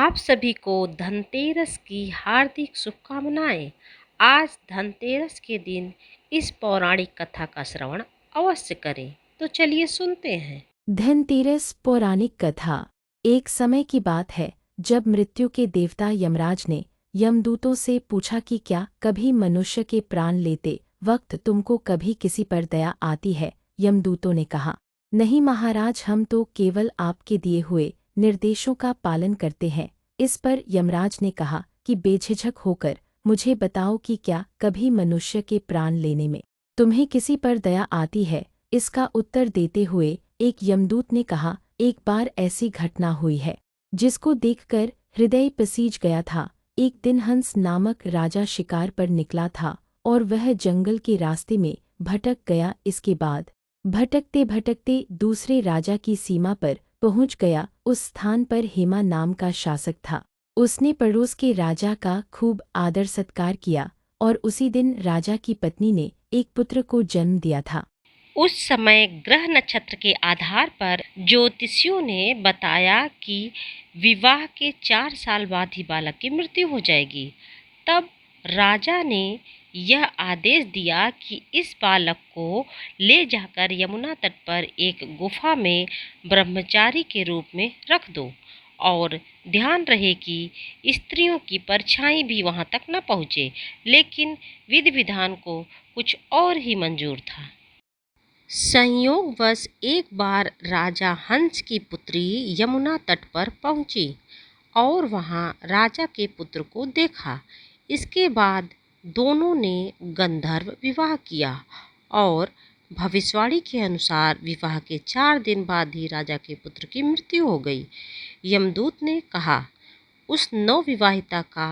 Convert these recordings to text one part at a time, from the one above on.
आप सभी को धनतेरस की हार्दिक शुभकामनाएं। आज धनतेरस के दिन इस पौराणिक कथा का श्रवण अवश्य करें। तो चलिए सुनते हैं। धनतेरस पौराणिक कथा। एक समय की बात है जब मृत्यु के देवता यमराज ने यमदूतों से पूछा कि क्या कभी मनुष्य के प्राण लेते वक्त तुमको कभी किसी पर दया आती है। यमदूतों ने कहा, नहीं महाराज, हम तो केवल आपके दिए हुए निर्देशों का पालन करते हैं। इस पर यमराज ने कहा कि बेझिझक होकर मुझे बताओ कि क्या कभी मनुष्य के प्राण लेने में तुम्हें किसी पर दया आती है। इसका उत्तर देते हुए एक यमदूत ने कहा, एक बार ऐसी घटना हुई है जिसको देखकर हृदय पसीज गया था। एक दिन हंस नामक राजा शिकार पर निकला था और वह जंगल के रास्ते में भटक गया। इसके बाद भटकते भटकते दूसरे राजा की सीमा पर पहुंच गया। उस स्थान पर हेमा नाम का शासक था। उसने पड़ोस के राजा का खूब आदर सत्कार किया और उसी दिन राजा की पत्नी ने एक पुत्र को जन्म दिया था। उस समय ग्रह नक्षत्र के आधार पर ज्योतिषियों ने बताया कि विवाह के 4 साल बाद ही बालक की मृत्यु हो जाएगी। तब राजा ने यह आदेश दिया कि इस बालक को ले जाकर यमुना तट पर एक गुफा में ब्रह्मचारी के रूप में रख दो और ध्यान रहे कि स्त्रियों की परछाई भी वहां तक न पहुँचे। लेकिन विधि विधान को कुछ और ही मंजूर था। संयोगवश एक बार राजा हंस की पुत्री यमुना तट पर पहुंची और वहां राजा के पुत्र को देखा। इसके बाद दोनों ने गंधर्व विवाह किया और भविष्यवाणी के अनुसार विवाह के 4 दिन बाद ही राजा के पुत्र की मृत्यु हो गई। यमदूत ने कहा, उस नवविवाहिता का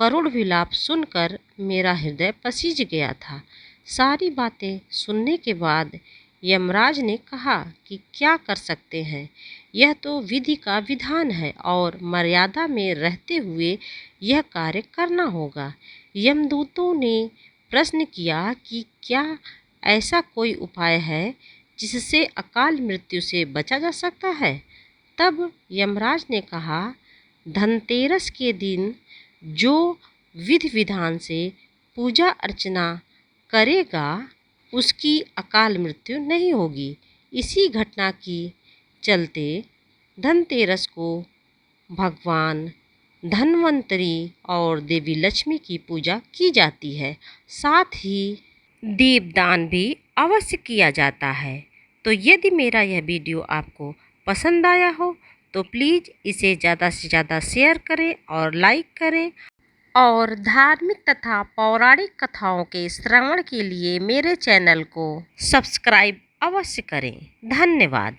करुण विलाप सुनकर मेरा हृदय पसीज गया था। सारी बातें सुनने के बाद यमराज ने कहा कि क्या कर सकते हैं, यह तो विधि का विधान है और मर्यादा में रहते हुए यह कार्य करना होगा। यमदूतों ने प्रश्न किया कि क्या ऐसा कोई उपाय है जिससे अकाल मृत्यु से बचा जा सकता है। तब यमराज ने कहा, धनतेरस के दिन जो विधि विधान से पूजा अर्चना करेगा उसकी अकाल मृत्यु नहीं होगी। इसी घटना की चलते धनतेरस को भगवान धन्वंतरी और देवी लक्ष्मी की पूजा की जाती है। साथ ही दीपदान भी अवश्य किया जाता है। तो यदि मेरा यह वीडियो आपको पसंद आया हो तो प्लीज़ इसे ज़्यादा से ज़्यादा शेयर करें और लाइक करें और धार्मिक तथा पौराणिक कथाओं के श्रवण के लिए मेरे चैनल को सब्सक्राइब अवश्य करें। धन्यवाद।